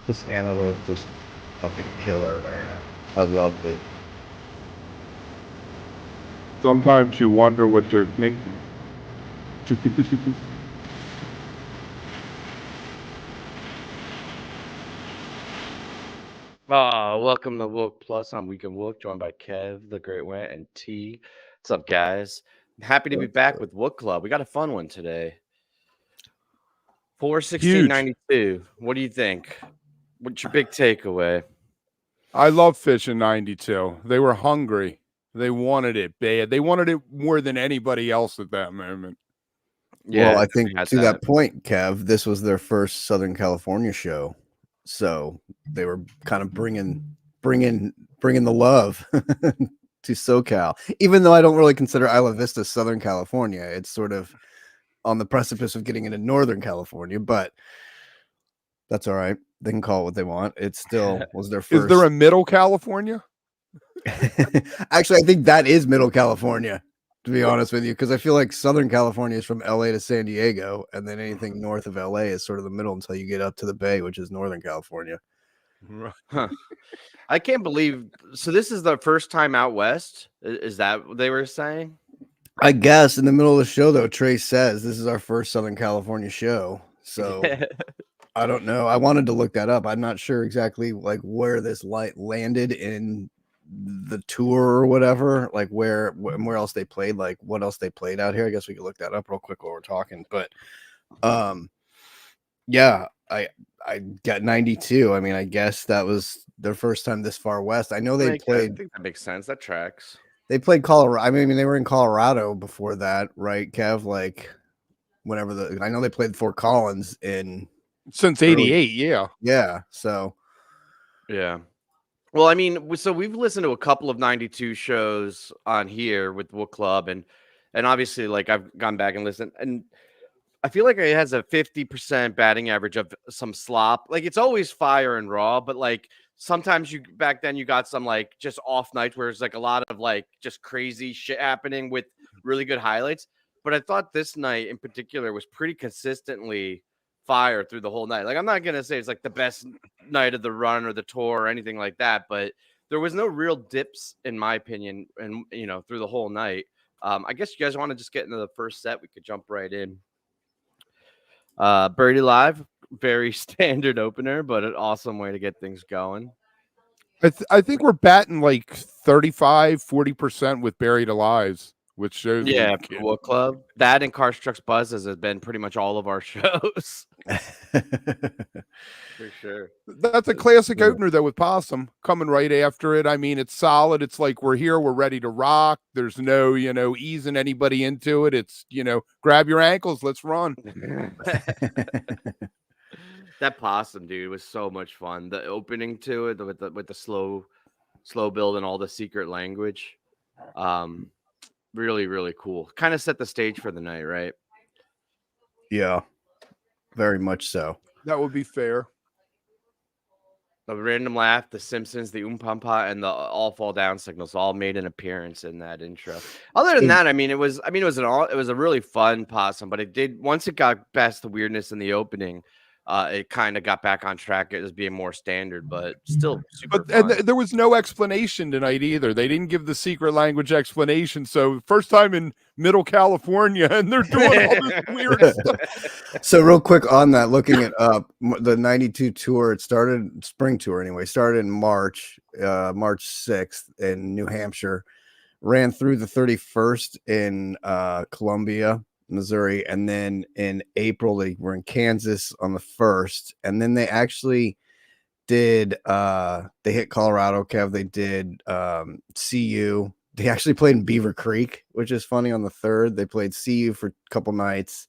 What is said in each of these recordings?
This Antelope just fucking killer, man. I love it. Sometimes you wonder what they're thinking. Welcome to Wook Plus on Weekend Wook, joined by Kev, the Great Went, and T. What's up, guys? I'm happy to be back with Wook Club. We got a fun one today. 41692. What do you think? What's your big takeaway? I love PHiSH in 92. They were hungry. They wanted it bad. They wanted it more than anybody else at that moment. Yeah, well, I definitely think had to that point, Kev, this was their first Southern California show, so they were kind of bringing the love to SoCal. Even though I don't really consider Isla Vista Southern California, it's sort of on the precipice of getting into Northern California, but that's all right. They can call it what they want. It still was their first. Is there a Middle California? Actually, I think that is Middle California, to be honest with you, because I feel like Southern California is from LA to San Diego, and then anything north of LA is sort of the middle until you get up to the Bay, which is Northern California. Huh. I can't believe. So this is the first time out west. Is that what they were saying? I guess in the middle of the show, though, Trey says this is our first Southern California show. So I don't know. I wanted to look that up. I'm not sure exactly like where this light landed in the tour or whatever, like where else they played, like what else they played out here. I guess we could look that up real quick while we're talking. But yeah, I got 92. I mean, I guess that was their first time this far west. I know they played. I think that makes sense. That tracks. They played Colorado. I mean, they were in Colorado before that, right, Kev? Like whenever I know they played Fort Collins in since '88. Yeah. So yeah. Well, I mean, so we've listened to a couple of 92 shows on here with Wook Club, and obviously, like I've gone back and listened, and I feel like it has a 50% batting average of some slop. Like it's always fire and raw, but like sometimes back then you got some like just off nights where it's like a lot of like just crazy shit happening with really good highlights. But I thought this night in particular was pretty consistently fire through the whole night. Like I'm not gonna say it's like the best night of the run or the tour or anything like that, but there was no real dips in my opinion, and through the whole night. I guess you guys want to just get into the first set. We could jump right in. Birdie Live, very standard opener, but an awesome way to get things going. I think we're batting like 35-40% with Buried Alive, which shows Wook Club. That and Cars Trucks Buzzes has been pretty much all of our shows. For sure. That's a classic opener though with Possum coming right after it. I mean, it's solid. It's like we're here, we're ready to rock. There's no, easing anybody into it. It's, grab your ankles, let's run. That Possum, dude, was so much fun. The opening to it with the slow build and all the secret language. Really, really cool. Kind of set the stage for the night, right? Yeah, very much so. That would be fair. The random laugh, the Simpsons, the Pampa, and the all fall down signals all made an appearance in that intro. Other than that, it was a really fun Possum, but it did once it got past the weirdness in the opening, it kind of got back on track as being more standard, but still super fun. And there was no explanation tonight either. They didn't give the secret language explanation. So first time in Middle California, and they're doing all this weird stuff. So real quick on that, looking it up, the 92 tour, it started, spring tour anyway, started in March 6th in New Hampshire, ran through the 31st in Columbia, Missouri, and then in April they were in Kansas on the 1st, and then they actually did they hit Colorado, Kev. They did CU. They actually played in Beaver Creek, which is funny. On the 3rd they played CU for a couple nights,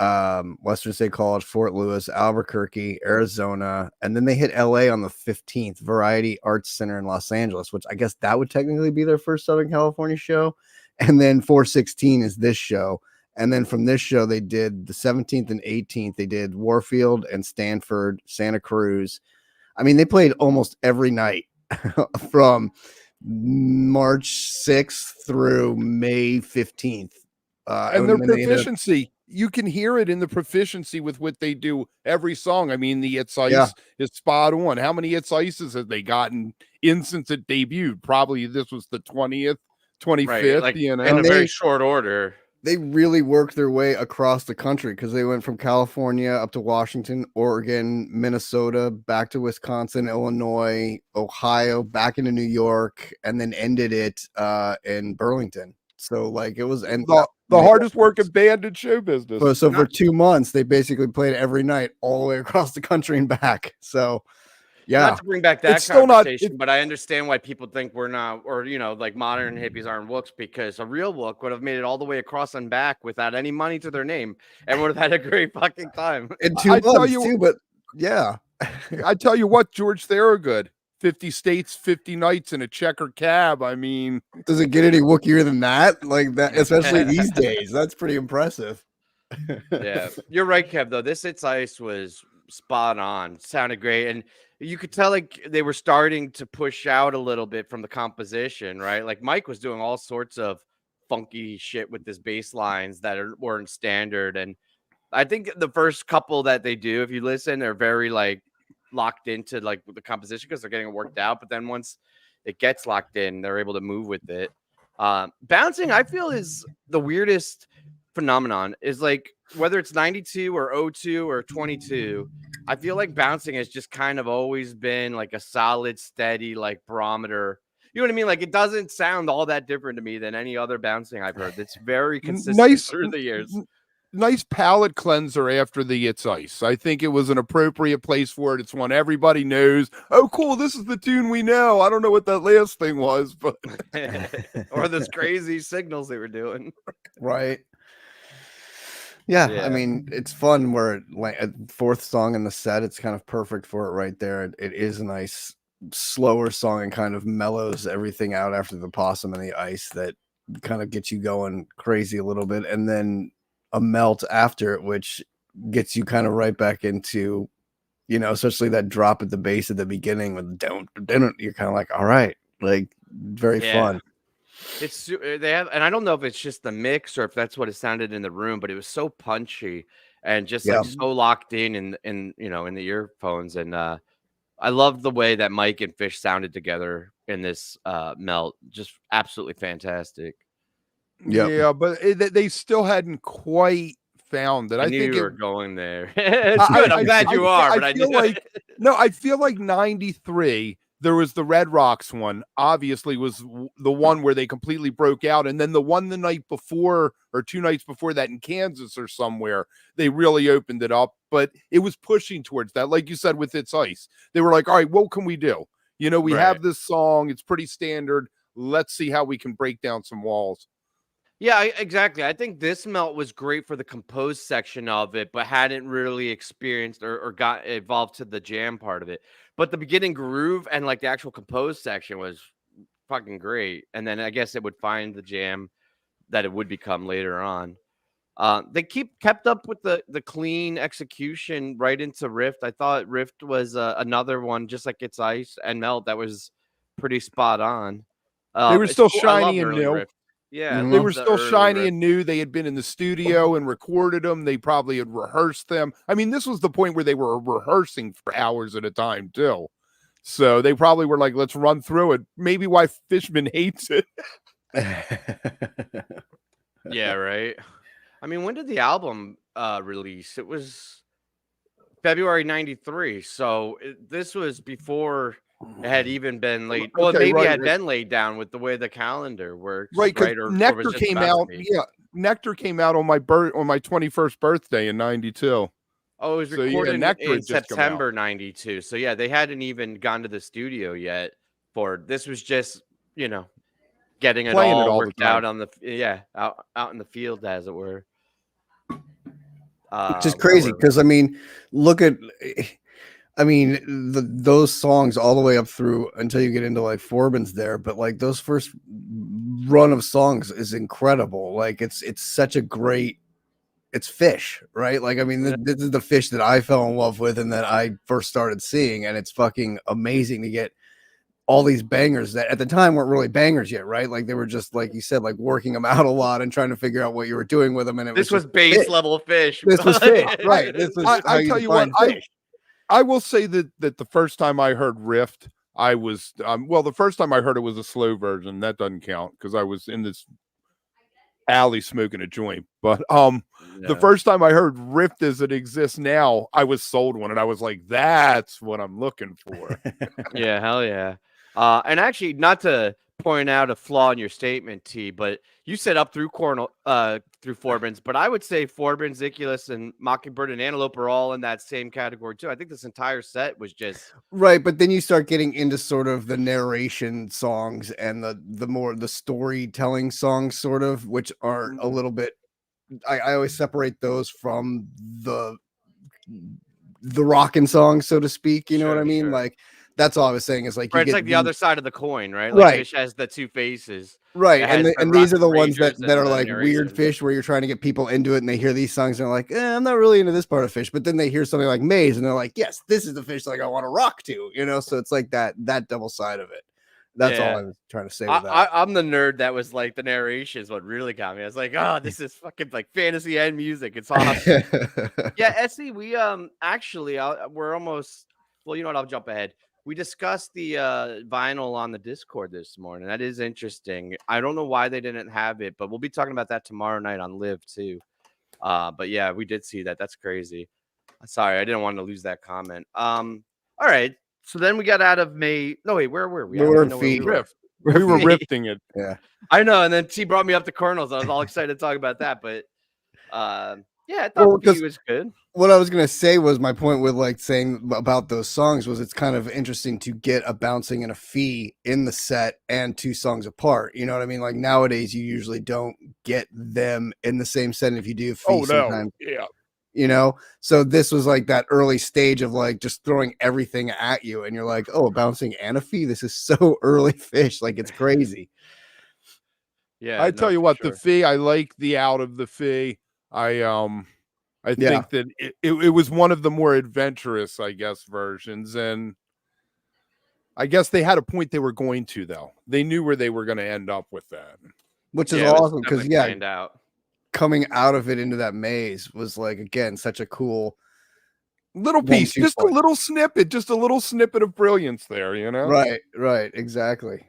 Western State College, Fort Lewis, Albuquerque, Arizona, and then they hit LA on the 15th, Variety Arts Center in Los Angeles, which I guess that would technically be their first Southern California show. And then 416 is this show. And then from this show, they did the 17th and 18th. They did Warfield and Stanford, Santa Cruz. I mean, they played almost every night from March 6th through May 15th. And their proficiency you can hear it in the proficiency with what they do every song. I mean, the It's Ice Yeah. is spot on. How many It's Ices have they gotten in since it debuted? Probably this was the 20th, 25th, Right, like you know. in a And very short order. they really worked their way across the country because they went from California up to Washington, Oregon, Minnesota, back to Wisconsin, Illinois, Ohio, back into New York, and then ended it in Burlington. So like it was and The hardest working band in show business. so for 2 months they basically played every night all the way across the country and back. So yeah, Not to bring back that It's still not- conversation, but I understand why people think we're not, or like modern hippies aren't Wooks, because a real Wook would have made it all the way across and back without any money to their name and would have had a great fucking time. in 2 I tell months you- too, but yeah. I tell you what, George Thorogood, 50 states, 50 nights in a checker cab. I mean, Does it get any wookier than that? Like that, especially these days. That's pretty impressive. Yeah, you're right, Kev, though. This It's Ice was spot on. Sounded great. And you could tell like they were starting to push out a little bit from the composition, right? Like Mike was doing all sorts of funky shit with his bass lines that weren't standard. And I think the first couple that they do, if you listen, they're very like locked into like the composition because they're getting it worked out. But then once it gets locked in, they're able to move with it. Bouncing, I feel, is the weirdest phenomenon. Is like whether it's 92 or 02 or 22, I feel like bouncing has just kind of always been like a solid, steady like barometer. You know what I mean? Like it doesn't sound all that different to me than any other bouncing I've heard. It's very consistent through the years. Nice palate cleanser after the It's Ice. I think it was an appropriate place for it. It's one everybody knows. Oh, cool. This is the tune we know. I don't know what that last thing was, but or those crazy signals they were doing. Right. Yeah, Yeah. I mean, it's fun where like a fourth song in the set, it's kind of perfect for it right there. It is a nice slower song and kind of mellows everything out after the Possum and the Ice that kind of gets you going crazy a little bit. And then a melt after it, which gets you kind of right back into, especially that drop at the bass at the beginning with don't, you're kind of like, all right, like very fun. It's they have, and I don't know if it's just the mix or if that's what it sounded in the room, but it was so punchy and just like so locked in the earphones. And I love the way that Mike and PHiSH sounded together in this melt. Just absolutely fantastic. Yep. Yeah, but they still hadn't quite found it. I think knew you it, were going there. It's good. I'm glad you are, but I feel like I feel like 93. There was the Red Rocks one, obviously was the one where they completely broke out. And then the one the night before or 2 nights before that in Kansas or somewhere, they really opened it up. But it was pushing towards that. Like you said, with It's Ice, they were like, all right, what can we do? We have this song. It's pretty standard. Let's see how we can break down some walls. Yeah, exactly. I think this melt was great for the composed section of it, but hadn't really experienced or got evolved to the jam part of it. But the beginning groove and like the actual composed section was fucking great. And then I guess it would find the jam that it would become later on. They kept up with the clean execution right into Rift. I thought Rift was another one, just like It's Ice and Melt, that was pretty spot on. They were still shiny and new. Rift. Yeah, they were still shiny and new. They had been in the studio and recorded them. They probably had rehearsed them. I mean, this was the point where they were rehearsing for hours at a time too. So they probably were like, let's run through it. Maybe why Fishman hates it. Yeah, right. I mean, when did the album release? It was February 93. So this was before it had even been laid. Well, maybe it had been laid down with the way the calendar works. Right, because Or Nectar came out. Yeah, Nectar came out on my 21st birthday in 92. Oh, it was recorded in September 92. So yeah, they hadn't even gone to the studio yet. This was just getting it all worked out on out in the field, as it were. Which is crazy because I mean, look at. I mean, those songs all the way up through until you get into like Forbin's there, but like those first run of songs is incredible. Like it's such a great, it's PHiSH, right? Like, I mean, this is the PHiSH that I fell in love with and that I first started seeing, and it's fucking amazing to get all these bangers that at the time weren't really bangers yet, right? Like they were just like you said, like working them out a lot and trying to figure out what you were doing with them. And This was base level fish. This was fish, right? This was how I you tell you what, define fish. I will say that the first time I heard Rift, I was well, the first time I heard it was a slow version. That doesn't count because I was in this alley smoking a joint. But the first time I heard Rift as it exists now, I was sold one, and I was like, that's what I'm looking for. Yeah, hell yeah. And actually, not to point out a flaw in your statement, T, but you said up through through Forbins, but I would say Forbins, Icculus, and Mockingbird and Antelope are all in that same category too. I think this entire set was just right, but then you start getting into sort of the narration songs and the more the storytelling songs, sort of, which are a little bit. I always separate those from the rockin' songs, so to speak. You know what I mean? Sure. Like that's all I was saying is like right, you it's get like the other side of the coin, right? Like Right. Fish has the two faces. Right, It has and the these are rock the ones ragers that and are the like weird narration. fish where you're trying to get people into it and they hear these songs and they're like, I'm not really into this part of fish, but then they hear something like Maze and they're like, yes, this is the fish like I want to rock to, you know. So it's like that double side of it. That's all I was trying to say with that. I'm the nerd that was like the narration is what really got me. I was like, oh, this is fucking like fantasy and music. It's awesome. Yeah, Essie, we actually we're almost well, you know what, I'll jump ahead. We discussed the vinyl on the Discord this morning. That is interesting. I don't know why they didn't have it, but we'll be talking about that tomorrow night on Live too. But yeah, we did see that. That's crazy. Sorry, I didn't want to lose that comment. All right. So then we got out of May. No, wait, where were we? We were in feet. We were rifting it. Yeah. I know. And then T brought me up to Colonels. I was all excited to talk about that. But yeah, I thought the was good. What I was gonna say was my point with like saying about those songs was it's kind of interesting to get a bouncing and a fee in the set and two songs apart. You know what I mean? Like nowadays you usually don't get them in the same set. And if you do fee sometimes, yeah. You know, so this was like that early stage of like just throwing everything at you, and you're like, oh, a bouncing and a fee. This is so early fish, like it's crazy. Yeah, I tell you what, the fee, I like the out of the fee. I think that it was one of the more adventurous, I guess, versions. And I guess they had a point they were going to, though. They knew where they were going to end up with that. Which is awesome because, coming out of it into that maze was like, again, such a cool little piece, just a little snippet of brilliance there, you know? Right. Exactly.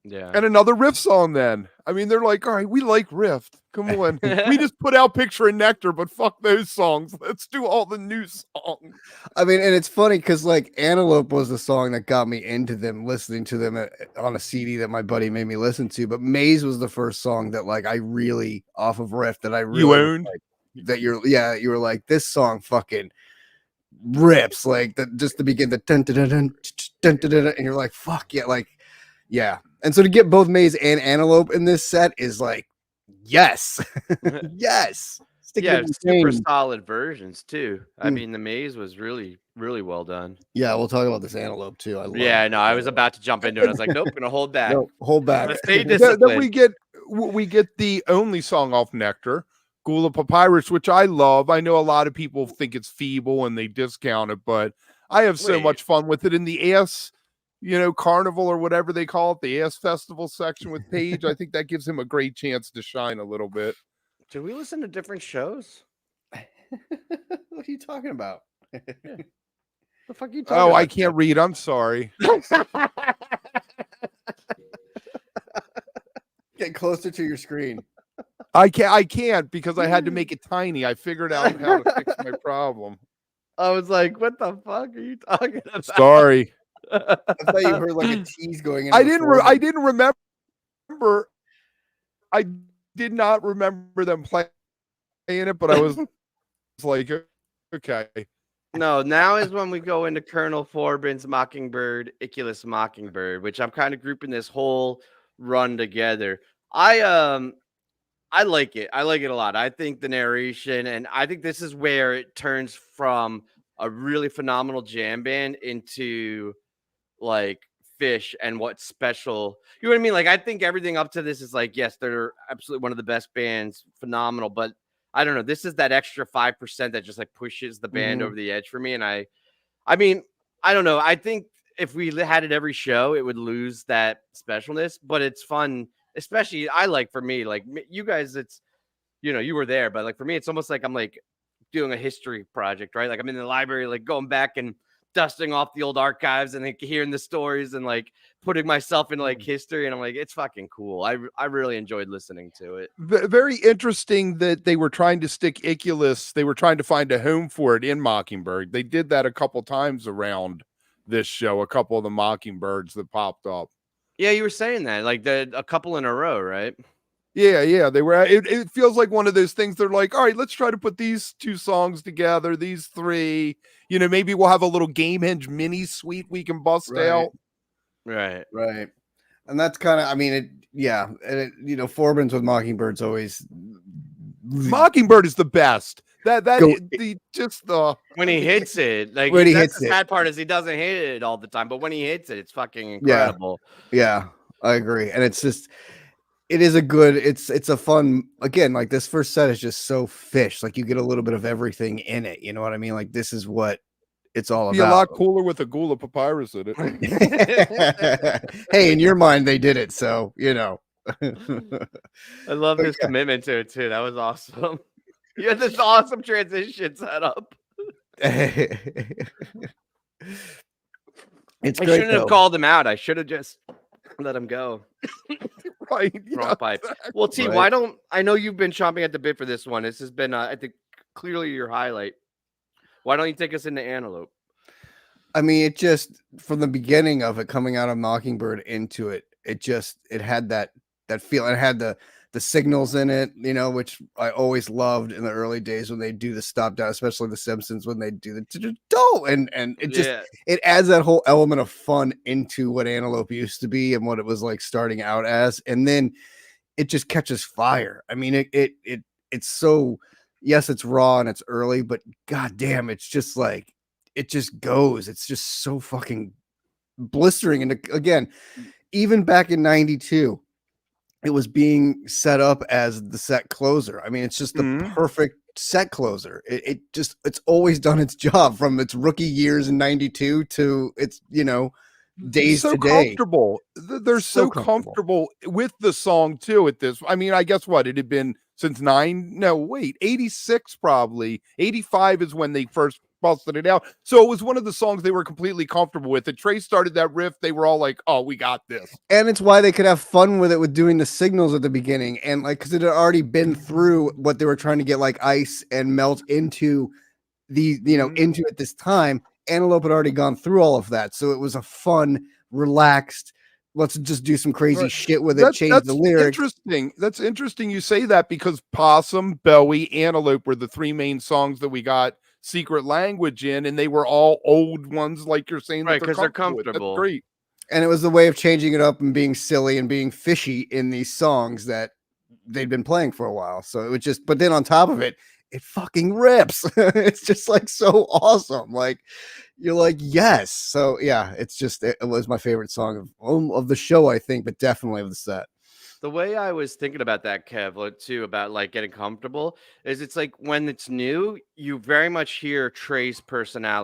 Yeah. And another Rift song then. I mean, they're like, all right, we like Rift. Come on. We just put out Picture and Nectar, but fuck those songs. Let's do all the new songs. I mean, and it's funny because like Antelope was the song that got me into them, listening to them on a CD that my buddy made me listen to. But Maze was the first song that like I really off of Rift that I really you owned. Like, that you were like, this song fucking rips, like just to begin the dun, dun, dun, dun, dun, dun, dun, and you're like, fuck yeah, like yeah. And so to get both Maze and Antelope in this set is like, yes. Yes. Super solid versions too. I mean, the Maze was really, really well done. Yeah, we'll talk about this Antelope too. I was about to jump into it. I was like, nope, gonna hold back. Nope, hold back. Stay disciplined. Then we get the only song off Nectar, Gula Papyrus, which I love. I know a lot of people think it's feeble and they discount it, but I have so much fun with it in the AS, carnival or whatever they call it, the AS festival section with Paige. I think that gives him a great chance to shine a little bit. Did we listen to different shows? What are you talking about? The fuck are you talking about? I can't read. I'm sorry. Get closer to your screen. I can't because I had to make it tiny. I figured out how to fix my problem. I was like, what the fuck are you talking about? Sorry. I thought you heard like a tease going in. I didn't remember. I did not remember them playing it, but I was like, okay. No, now is when we go into Colonel Forbin's Mockingbird, Icculus Mockingbird, which I'm kind of grouping this whole run together. I like it. I like it a lot. I think the narration, and I think this is where it turns from a really phenomenal jam band into like Fish and what's special. You know what I mean? Like, I think everything up to this is like, yes, they're absolutely one of the best bands, phenomenal, but I don't know. This is that extra 5% that just like pushes the band over the edge for me. And I mean, I don't know. I think if we had it every show, it would lose that specialness. But it's fun, especially for me, like you guys, it's you were there, but like for me, it's almost like I'm like doing a history project, right? Like I'm in the library, like going back and dusting off the old archives and like hearing the stories and like putting myself into like history, and I'm like, it's fucking cool. I really enjoyed listening to it. Very interesting that they were trying to stick Icculus. They were trying to find a home for it in Mockingbird. They did that a couple times around this show. A couple of the Mockingbirds that popped up. Yeah, you were saying that like a couple in a row, right? Yeah, they were. It feels like one of those things. They're like, all right, let's try to put these 2 songs together. These 3, maybe we'll have a little Game Hinge mini suite we can bust out. Right. And that's kind of, I mean, Forbin's with Mockingbird's always. Mockingbird is the best. When he hits it, like when he that's hits the it. sad part is he doesn't hit it all the time, but when he hits it, it's fucking incredible. Yeah, I agree. And it's just, it is a good, it's a fun, again, like this first set is just so PHiSH. Like you get a little bit of everything in it. You know what I mean? Like this is what it's all be about. A lot cooler with a Gula Papyrus in it. Hey, in your mind, they did it. So, I love his commitment to it too. That was awesome. You had this awesome transition set up. It's I great, shouldn't have called him out. I should have just let him go. Right. Wrong pipe. Well, T, right. why don't I know you've been chomping at the bit for this one? This has been, I think, clearly your highlight. Why don't you take us into Antelope? I mean, it just from the beginning of it coming out of Mockingbird into it, it had that feel. It had the signals in it, which I always loved in the early days when they do the stop down, especially the Simpsons when they do the and it just it adds that whole element of fun into what Antelope used to be and what it was like starting out as, and then it just catches fire. I mean, it's so, yes, it's raw and it's early, but goddamn, it's just like it just goes. It's just so fucking blistering, and again, even back in '92. It was being set up as the set closer. I mean, it's just the perfect set closer. It's always done its job from its rookie years in '92 to its, days so today. Comfortable. They're so comfortable with the song too at this. I mean, I guess what it had been since 86 probably. 85 is when they first busted it out. So it was one of the songs they were completely comfortable with. And Trey started that riff. They were all like, oh, we got this. And it's why they could have fun with it with doing the signals at the beginning. And like, cause it had already been through what they were trying to get like ice and melt into into at this time. Antelope had already gone through all of that. So it was a fun, relaxed, let's just do some crazy shit with it. Change the lyrics. Interesting. That's interesting you say that, because Possum, Bowie, Antelope were the 3 main songs that we got Secret Language in, and they were all old ones, like you're saying, right? Because they're comfortable. That's great. And it was the way of changing it up and being silly and being fishy in these songs that they'd been playing for a while. So it was just, but then on top of it, it fucking rips. It's just like so awesome. Like you're like, yes. So yeah, it's just, it was my favorite song of the show, I think, but definitely of the set. The way I was thinking about that, Kev, too, about like getting comfortable, is it's like when it's new, you very much hear Trey's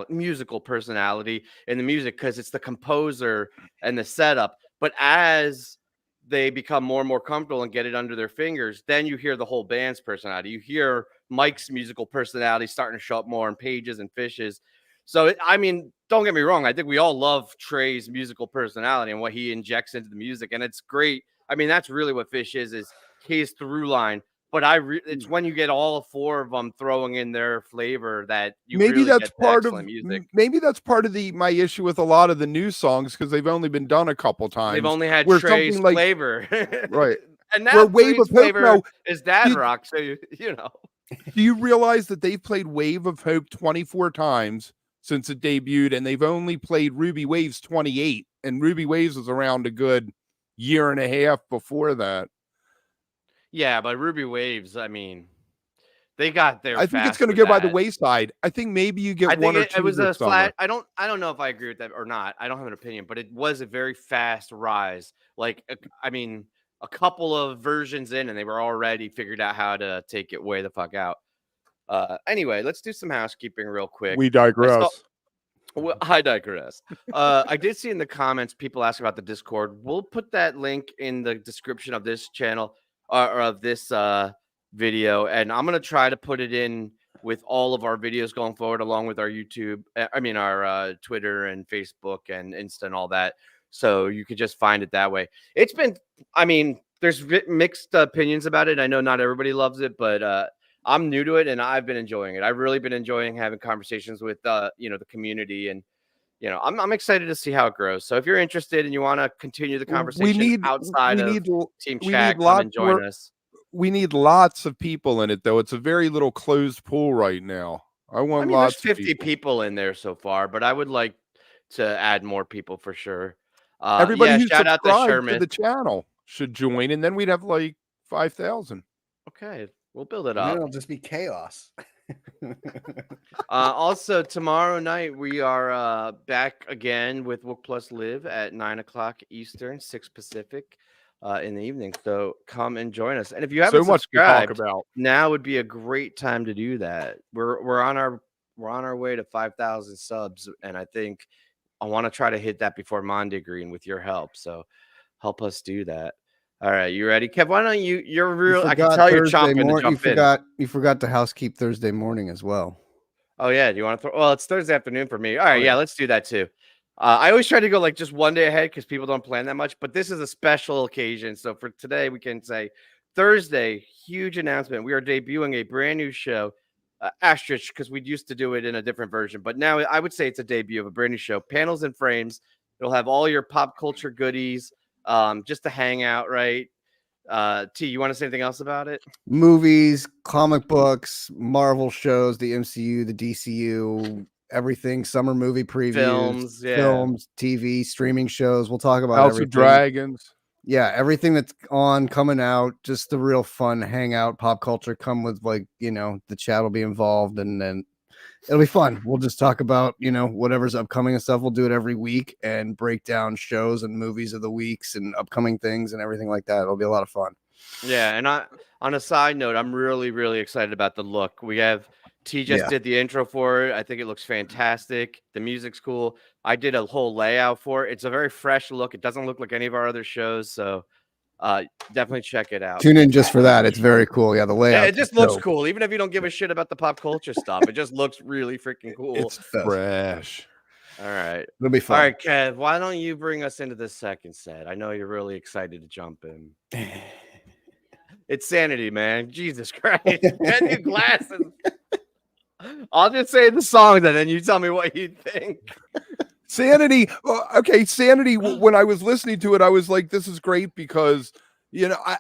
musical personality in the music, because it's the composer and the setup. But as they become more and more comfortable and get it under their fingers, then you hear the whole band's personality. You hear Mike's musical personality starting to show up more in Page's and PHiSH's. So, I mean, don't get me wrong. I think we all love Trey's musical personality and what he injects into the music, and it's great. I mean, that's really what PHiSH is his through line. But it's when you get all 4 of them throwing in their flavor that you maybe really that's get part of music. Maybe that's part of my issue with a lot of the new songs, because they've only been done a couple times. They've only had Trey's flavor, right? And that Wave of Hope is Dad Rock. So you know. Do you realize that they've played Wave of Hope 24 times since it debuted, and they've only played Ruby Waves 28, and Ruby Waves was around a good year and a half before that. Yeah, but Ruby Waves, I mean, they got there. I think it's going to go by the wayside. I think maybe you get one or two. It was a flat. I don't know if I agree with that or not. I don't have an opinion, but it was a very fast rise. Like, I mean, a couple of versions in, and they were already figured out how to take it way the fuck out. Anyway, let's do some housekeeping real quick. We digress. Well, I digress. I did see in the comments people ask about the Discord. We'll put that link in the description of this channel or of this video, and I'm gonna try to put it in with all of our videos going forward, along with our YouTube. Our Twitter and Facebook and Insta and all that. So you could just find it that way. It's been, there's mixed opinions about it. I know not everybody loves it, but I'm new to it and I've been enjoying it. I've really been enjoying having conversations with the community, and I'm excited to see how it grows. So if you're interested and you want to continue the conversation outside of Team Chat, come and join us. We need lots of people in it, though. It's a very little closed pool right now. There's 50 people in there so far, but I would like to add more people for sure. Everybody who's shout out subscribed to the channel should join, and then we'd have like 5,000. Okay, we'll build it up. It'll just be chaos. Also, tomorrow night we are back again with Wook Plus Live at 9:00 Eastern, 6 Pacific in the evening. So come and join us. And if you haven't subscribed, now would be a great time to do that. We're on our way to 5,000 subs, and I think I want to try to hit that before Monday Green with your help. So help us do that. All right, you ready, Kev? Why don't you're real? I can tell you're chomping to jump in. You forgot to housekeep Thursday morning as well. Oh yeah, do you want to throw? Well, it's Thursday afternoon for me. All right, yeah, let's do that too. I always try to go like just one day ahead because people don't plan that much, but this is a special occasion. So for today, we can say Thursday, huge announcement. We are debuting a brand new show, asterisk, because we used to do it in a different version, but now I would say it's a debut of a brand new show, Panels and Frames. It'll have all your pop culture goodies, just to hang out, right? T, you want to say anything else about it? Movies, comic books, Marvel shows, the MCU, the DCU, everything, summer movie previews, films, TV, streaming shows. We'll talk about House of Dragons. Yeah, everything that's coming out, just the real fun hangout, pop culture. Come with the chat will be involved, and then it'll be fun. We'll just talk about whatever's upcoming and stuff. We'll do it every week and break down shows and movies of the weeks and upcoming things and everything like that. It'll be a lot of fun. Yeah, and on a side note, I'm really, really excited about the look. We have T just did the intro for it. I think it looks fantastic. The music's cool. I did a whole layout for it. It's a very fresh look. It doesn't look like any of our other shows, so definitely check it out. Tune in just for that. It's very cool. Yeah, the layout. Yeah, it just looks cool. Even if you don't give a shit about the pop culture stuff, it just looks really freaking cool. It's fresh. All right. It'll be fun. All right, Kev, why don't you bring us into the second set? I know you're really excited to jump in. It's Sanity, man. Jesus Christ. Get new glasses. I'll just say the song then, and you tell me what you think. Sanity. Okay, Sanity. When I was listening to it, I was like, this is great because,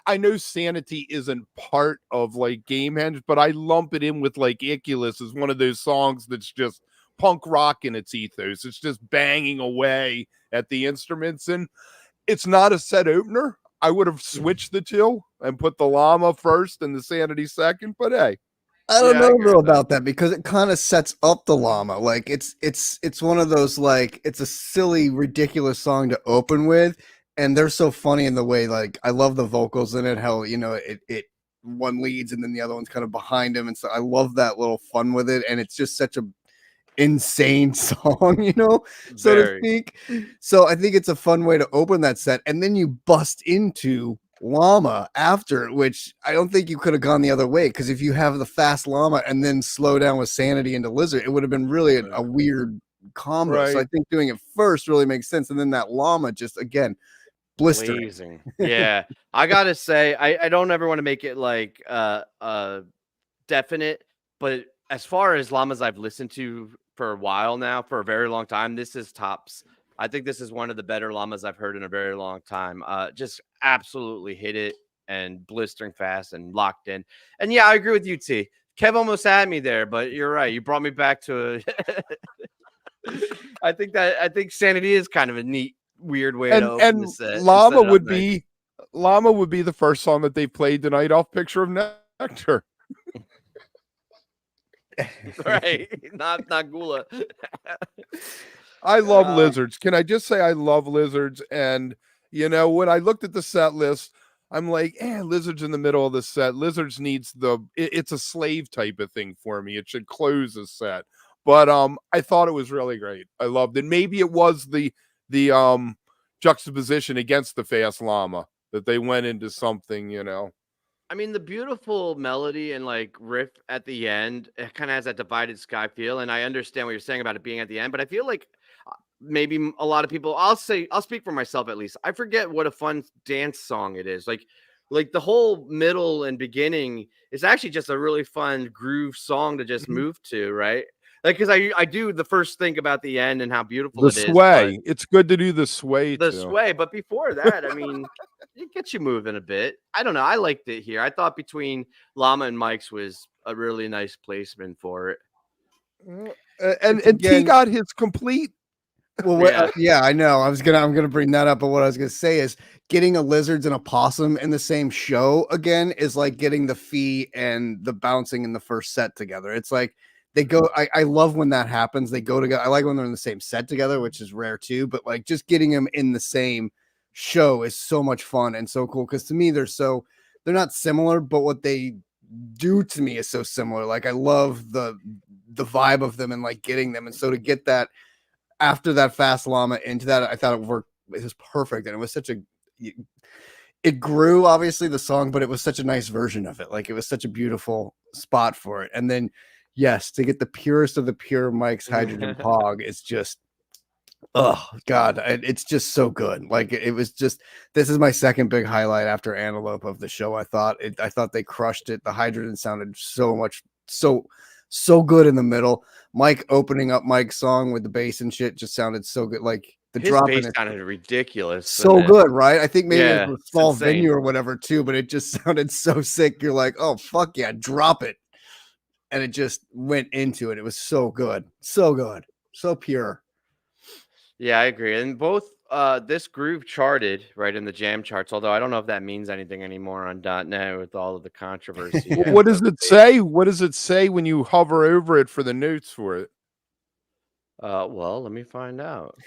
I know Sanity isn't part of like Gamehenge, but I lump it in with like Icculus as one of those songs that's just punk rock in its ethos. It's just banging away at the instruments, and it's not a set opener. I would have switched the two and put the Llama first and the Sanity second, but hey. I don't know about that because it kind of sets up the Llama. Like it's one of those, like, it's a silly, ridiculous song to open with, and they're so funny in the way, like, I love the vocals in it, how it one leads and then the other one's kind of behind him, and so I love that little fun with it, and it's just such a insane song, so to speak. So I think it's a fun way to open that set, and then you bust into Llama after, which I don't think you could have gone the other way, because if you have the fast Llama and then slow down with Sanity into Lizard, it would have been really a weird combo. Right. So I think doing it first really makes sense, and then that Llama just again blistering. Blazing. Yeah, I gotta say, I don't ever want to make it like definite, but as far as Llamas I've listened to for a while now, for a very long time, this is tops. I think this is one of the better Llamas I've heard in a very long time. Just absolutely hit it and blistering fast and locked in. And yeah, I agree with you, T. Kev almost had me there, but you're right. You brought me back to I think Sanity is kind of a neat, weird way to open the set. Llama would be the first song that they played tonight off Picture of Nectar. Right, not Gula. I love lizards. Can I just say I love lizards? And when I looked at the set list, I'm like, lizards in the middle of the set. Lizards needs it's a slave type of thing for me. It should close the set. But I thought it was really great. I loved it. Maybe it was the juxtaposition against the fast llama that they went into something, you know. I mean, the beautiful melody and like riff at the end, it kind of has that divided sky feel. And I understand what you're saying about it being at the end, but I feel like maybe a lot of people, I'll speak for myself at least. I forget what a fun dance song it is. Like the whole middle and beginning is actually just a really fun groove song to just move to, right? Like, because I do the first think about the end and how beautiful The it is. sway. It's good to do the sway. The too. sway, but before that, I mean, it gets you moving a bit. I don't know. I liked it here. I thought between Llama and Mike's was a really nice placement for it. And T Again- got his complete. Well, yeah, I know. I'm gonna bring that up, but what I was gonna say is getting a lizards and a possum in the same show again is like getting the fee and the bouncing in the first set together. It's like they go. I love when that happens. They go together. I like when they're in the same set together, which is rare too. But like just getting them in the same show is so much fun and so cool because to me they're not similar, but what they do to me is so similar. Like I love the vibe of them and like getting them, and so to get that. After that fast llama into that, I thought it worked. It was perfect, and it was such a. It grew, obviously, the song, but it was such a nice version of it. Like it was such a beautiful spot for it. And then, yes, to get the purest of the pure Mike's Hydrogen Pog, it's just, oh God, it's just so good. Like it was just. This is my second big highlight after Antelope of the show. I thought they crushed it. The hydrogen sounded so good in the middle. Mike opening up Mike's song with the bass and shit just sounded so good. Like the His drop bass in it sounded ridiculous. so good, right? I think maybe Yeah, it was a it's small insane. venue or whatever too, but it just sounded so sick. You're like, oh fuck yeah, drop it. And it just went into it. It was so good, so pure. Yeah, I agree. And both this groove charted right in the jam charts, although I don't know if that means anything anymore on .NET with all of the controversy. What does it say? What does it say when you hover over it for the notes for it? Well, let me find out.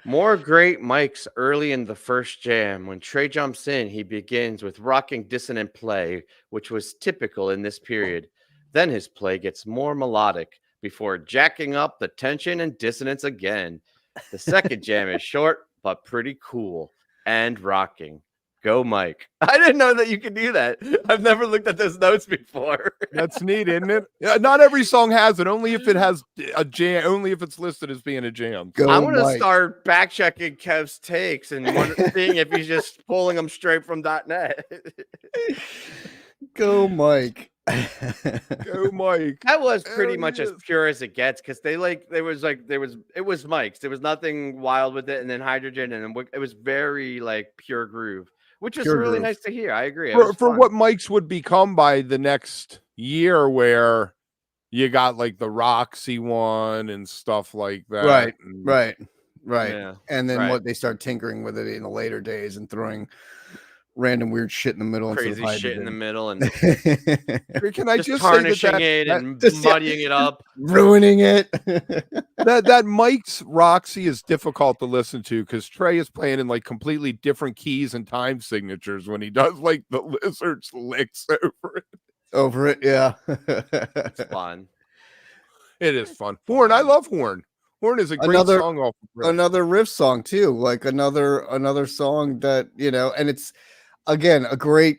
More great mics early in the first jam. When Trey jumps in, he begins with rocking dissonant play, which was typical in this period. Then his play gets more melodic before jacking up the tension and dissonance again. The second jam is short, but pretty cool and rocking. Go, Mike. I didn't know that you could do that. I've never looked at those notes before. That's neat, isn't it? Yeah, not every song has it. Only if it has a jam. Only if it's listed as being a jam. Go, I'm going to Mike. start back checking Kev's takes and seeing if he's just pulling them straight from .NET. Go, Mike. Go, Mike. That was pretty much There as it is. pure as it gets because it was Mike's. There was nothing wild with it, and then hydrogen, and then it was very like pure groove, which was Pure really groove. nice to hear. I agree. It For was fun. what Mike's would become by the next year, where you got like the Roxy one and stuff like that. Right, And right. Yeah, And then right. what they start tinkering with it in the later days and throwing random weird shit in the middle. Crazy shit in the middle and Can I just just tarnishing say it that and just- muddying it up. ruining it. that Mike's Roxy is difficult to listen to because Trey is playing in like completely different keys and time signatures when he does like the lizard's licks over it. Over it, yeah. It's fun. It is fun. Horn, I love Horn. Horn is a great Another- song off of Riff. Another riff song too, like another song that and it's again a great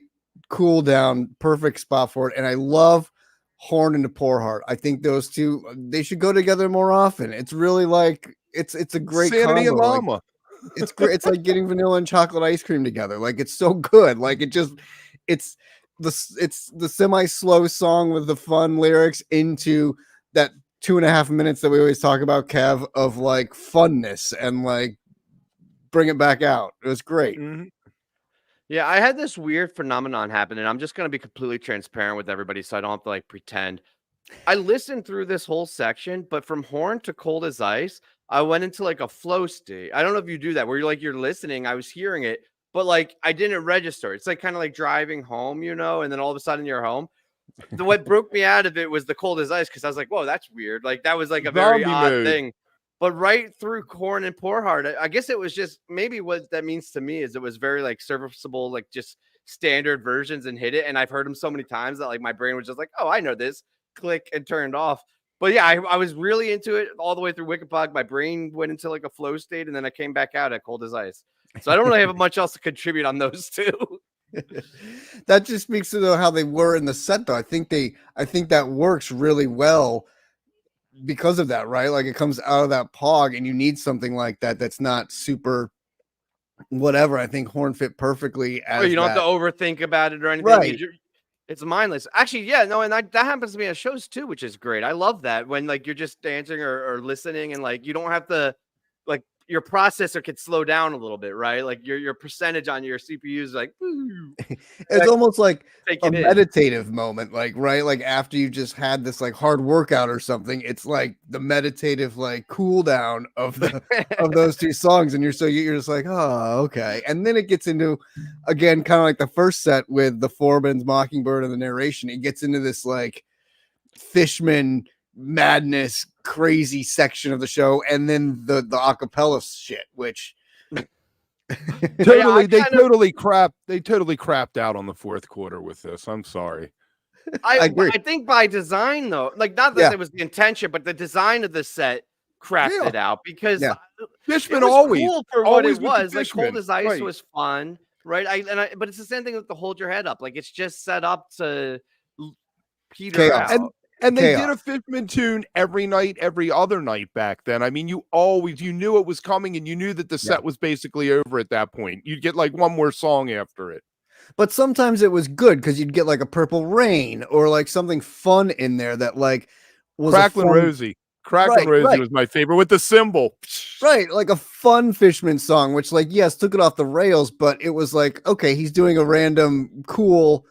cool down, perfect spot for it. And I love Horn and the Poor Heart. I think those two they should go together more often. It's really like it's a great Sanity and combo. Like, Llama. it's great. It's like getting vanilla and chocolate ice cream together. Like it's so good. Like it's the semi-slow song with the fun lyrics into that 2.5 minutes that we always talk about, Kev, of like funness and like bring it back out. It was great. Mhm. Yeah, I had this weird phenomenon happen, and I'm just going to be completely transparent with everybody so I don't have to like pretend. I listened through this whole section, but from Horn to Cold as Ice, I went into like a flow state. I don't know if you do that where you're listening, I was hearing it, but like I didn't register. It's like kind of like driving home, and then all of a sudden you're home. What broke me out of it was the Cold as Ice because I was like, whoa, that's weird. Like that was like a very Zombie odd mode. thing. But right through Corn and Poor Heart, I guess it was just maybe what that means to me is it was very like serviceable, like just standard versions and hit it. And I've heard them so many times that like my brain was just like, oh, I know this. click and turned off. But yeah, I was really into it all the way through Weekapaug. My brain went into like a flow state, and then I came back out at Cold as Ice. So I don't really have much else to contribute on those two. That just speaks to how they were in the set, though. I think that works really well because of that, right? Like it comes out of that Pog, and you need something like that that's not super whatever. I think Horn fit perfectly as you don't have to overthink about it or anything. Right. It's mindless. Actually, yeah, no, and that happens to me at shows too, which is great. I love that when like you're just dancing or listening, and like you don't have to, like your processor can slow down a little bit, right? Like your percentage on your CPU is like, it's almost like a meditative moment, like, right? Like after you just had this like hard workout or something, it's like the meditative like cool down of the of those two songs, and you're just like, oh, okay. And then it gets into, again, kind of like the first set with the Forbin's Mockingbird and the narration. It gets into this like Fishman madness crazy section of the show, and then the acapella shit, which they totally crapped out on the fourth quarter with this. I'm sorry. I agree. I think by design, though, like not that it was the intention, but the design of the set crapped it out, because Fishman always cool for what it was. Like Cold as Ice right. was fun, right? But it's the same thing with the Hold Your Head Up. Like it's just set up to peter out. And they did a Fishman tune every night, every other night back then. I mean, you knew it was coming, and you knew that the set was basically over at that point. You'd get like one more song after it. But sometimes it was good because you'd get like a Purple Rain or like something fun in there that like was Cracklin' Rosie. Cracklin' Rosie was my favorite with the cymbal. Right, like a fun Fishman song, which like, yes, took it off the rails, but it was like, okay, he's doing a random cool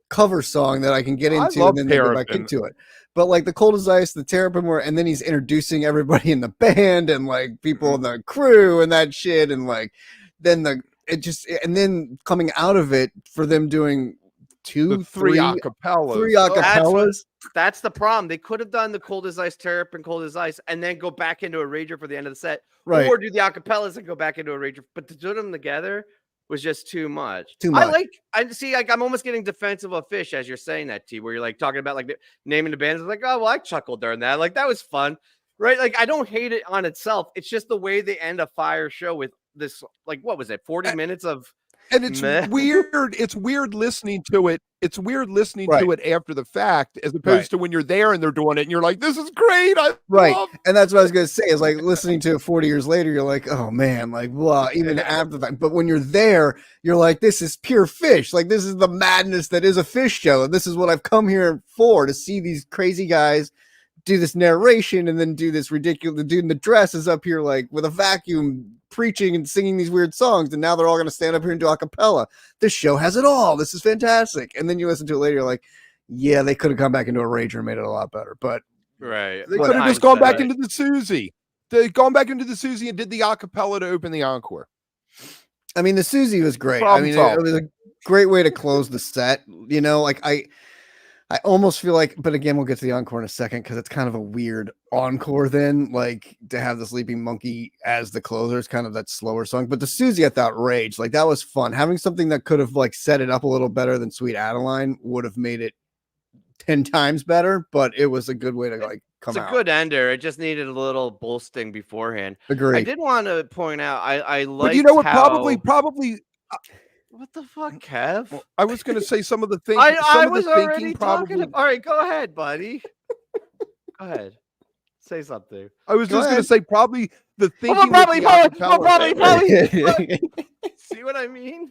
cover song that I can get into and then go back into it. But like the Cold as Ice, the Terrapin and then he's introducing everybody in the band and like people in the crew and that shit, and like then and then coming out of it for them doing three acapellas. That's the problem. They could have done the Cold as Ice, Terrapin, Cold as Ice, and then go back into a rager for the end of the set, right? Or do the acapellas and go back into a rager. But to do them together was just too much. I'm almost getting defensive of PHiSH as you're saying that, T, where you're like talking about like naming the bands. Like, oh, well, I chuckled during that. Like, that was fun, right? Like, I don't hate it on itself. It's just the way they end a fire show with this, like, what was it, 40 minutes of. And it's weird. It's weird listening to it. It's weird listening to it after the fact, as opposed to when you're there and they're doing it, and you're like, "This is great." And that's what I was gonna say. Is like listening to it 40 years later, you're like, "Oh man!" Like, blah. Even after that, but when you're there, you're like, "This is pure PHiSH. Like, this is the madness that is a PHiSH show, and this is what I've come here for, to see these crazy guys do this narration and then do this ridiculous. The dude in the dress is up here like with a vacuum, preaching and singing these weird songs, and now they're all going to stand up here and do a cappella. This show has it all. This is fantastic." And then you listen to it later, you're like, yeah, they could have gone back into a rager and made it a lot better, but they could have just gone back into the Suzy. They'd gone back into the Suzy and did the acapella to open the encore. I mean, the Suzy was great. I mean, it was a great way to close the set. You know, like I almost feel like, but again, we'll get to the encore in a second, because it's kind of a weird encore then, like to have the Sleeping Monkey as the closer is kind of that slower song. But the Suzy, I thought, raged. Like, that was fun. Having something that could have like set it up a little better than Sweet Adeline would have made it 10 times better, but it was a good way to like come out. It's a good ender. It just needed a little bolstering beforehand. Agreed. I did want to point out, I like, but you know what, probably what the fuck, Kev? Well, I was going to say some of the things. I was already talking. All right, go ahead, buddy. Go ahead. Say something. I was just going to say probably the thinking. Probably. See what I mean?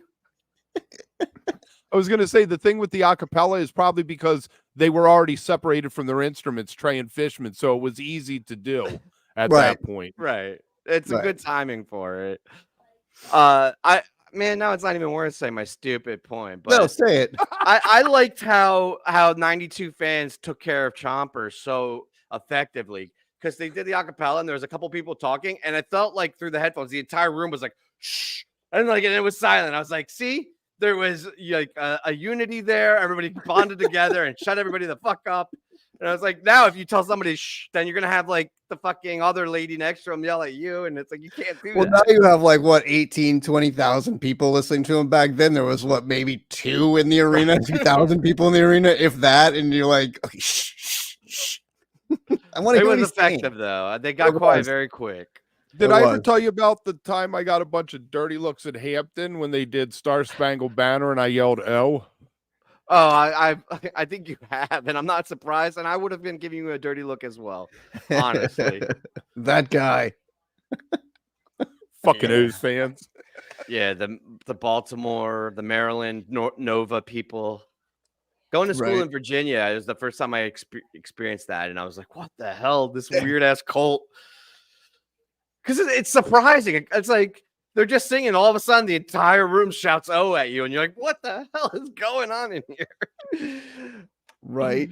I was going to say the thing with the acapella is probably because they were already separated from their instruments, Trey and Fishman, so it was easy to do at that point. Right. It's a good timing for it. Man, now it's not even worth saying my stupid point. But no, say it. I liked how 92 fans took care of Chomper so effectively, because they did the acapella and there was a couple people talking, and I felt like through the headphones the entire room was like shh, and it was silent. I was like, see, there was like a unity there. Everybody bonded together and shut everybody the fuck up. And I was like, now if you tell somebody shh, then you're gonna have like the fucking other lady next to him yell at you, and it's like, you can't do that. Well, now you have like what, 20,000 people listening to him. Back then there was what, maybe 2 in the arena, 2,000 people in the arena, if that, and you're like, okay, shh. I want to It hear what was he's saying. effective though. They got It quiet was. very quick. Did It I ever was. tell you about the time I got a bunch of dirty looks at Hampton when they did Star Spangled Banner and I yelled "Oh"? Oh, I think you have, and I'm not surprised. And I would have been giving you a dirty look as well, honestly. That guy. Fucking Yeah. O's fans. Yeah, the Baltimore, the Maryland, Nova people. Going to school Right. in Virginia, it was the first time I experienced that, and I was like, "What the hell? This weird ass cult." Because it's surprising. It's like they're just singing. All of a sudden, the entire room shouts "Oh" at you, and you're like, "What the hell is going on in here?" Right.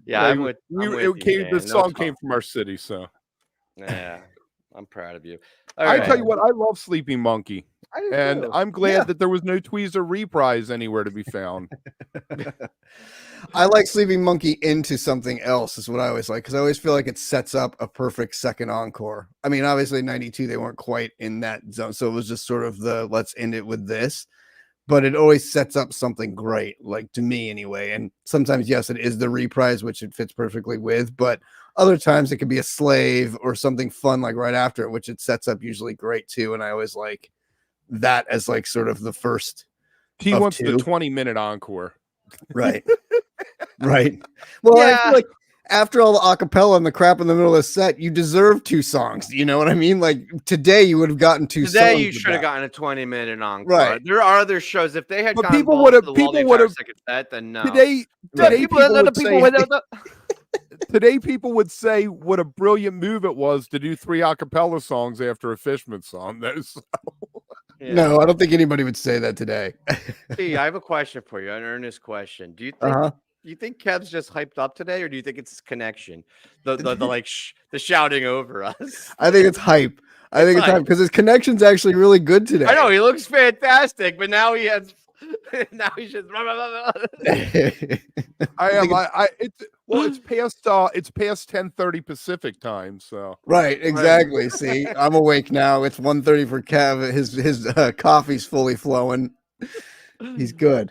Yeah, Like, I'm with you, the Dan. song No came talk. from our city, so Yeah, I'm proud of you. All I right. tell you what, I love Sleeping Monkey, I do and too. I'm glad Yeah. that there was no Tweezer reprise anywhere to be found. I like Sleeping Monkey into something else is what I always like, because I always feel like it sets up a perfect second encore. I mean, obviously 92, they weren't quite in that zone, so it was just sort of the let's end it with this, but it always sets up something great, like to me anyway. And sometimes, yes, it is the reprise, which it fits perfectly with, but other times it could be a slave or something fun like right after it, which it sets up usually great too. And I always like that as like sort of the first. He Of wants two. the 20-minute encore. Right. Right. Well, I Yeah. feel like after all the acapella and the crap in the middle of the set, you deserve 2 songs. You know what I mean? Like today, you would have gotten 2 songs. Today you with should have that. gotten a 20-minute encore. Right. There are other shows. If they had But gone people balls would've- to the wall people the entire would've- second set, then no. Today, Right. people would say, today people would say what a brilliant move it was to do 3 a cappella songs after a Fishman song. Yeah. No, I don't think anybody would say that today. See, I have a question for you, an earnest question. Do you think Uh-huh. you think Kev's just hyped up today, or do you think it's connection? The like the shouting over us. I think it's hype. I think it's hype because his connection's actually really good today. I know he looks fantastic, but now he has now he's just I am. It's past 10:30 Pacific time, so Right, exactly. See, I'm awake now. It's 1:30 for Kev. His coffee's fully flowing. He's good.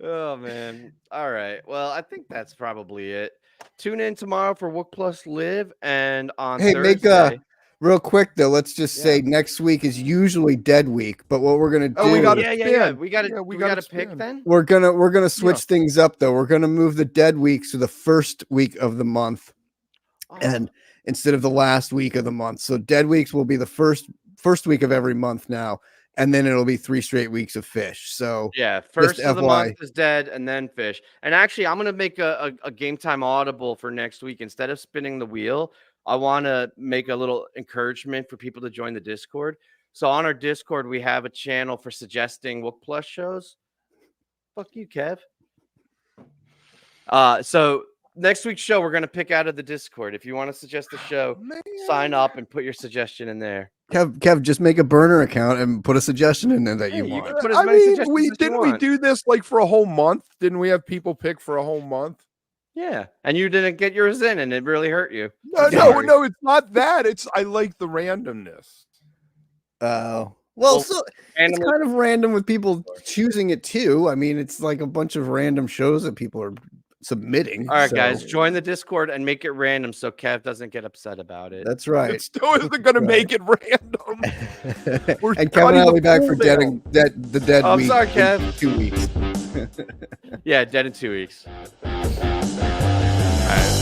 Oh man. All right. Well, I think that's probably it. Tune in tomorrow for Wook Plus Live, and on Hey, Thursday. real quick though, let's just say next week is usually dead week, but what we're gonna do Oh, we gotta Yeah. expand. We got to Yeah, we we got gotta to pick expand. then. we're gonna switch things up though. We're gonna move the dead weeks to the first week of the month, and instead of the last week of the month. So dead weeks will be the first week of every month now, and then it'll be 3 straight weeks of fish. So Yeah, first of the FYI. month is dead, and then fish. And actually, I'm gonna make a game time audible for next week. Instead of spinning the wheel, I want to make a little encouragement for people to join the Discord. So on our Discord, we have a channel for suggesting Wook Plus shows. Fuck you, Kev. So next week's show, we're gonna pick out of the Discord. If you want to suggest a show, sign up and put your suggestion in there. Kev, just make a burner account and put a suggestion in there that you Hey, you want. can put as I many mean, suggestions as you we want. do this like for a whole month? Didn't we have people pick for a whole month? Yeah, and you didn't get yours in, and it really hurt you. No, it's not that. It's I like the randomness. Well, Well, so it's randomly- kind of random with people choosing it too. I mean, it's like a bunch of random shows that people are submitting. All right, so guys, join the Discord and make it random so Kev doesn't get upset about it. That's right. It still isn't going to make it random. We're And Kevin and cutting I'll the be back pool for Oh, down. the dead I'm week. sorry, in Kev. 2 weeks. Yeah, dead in 2 weeks.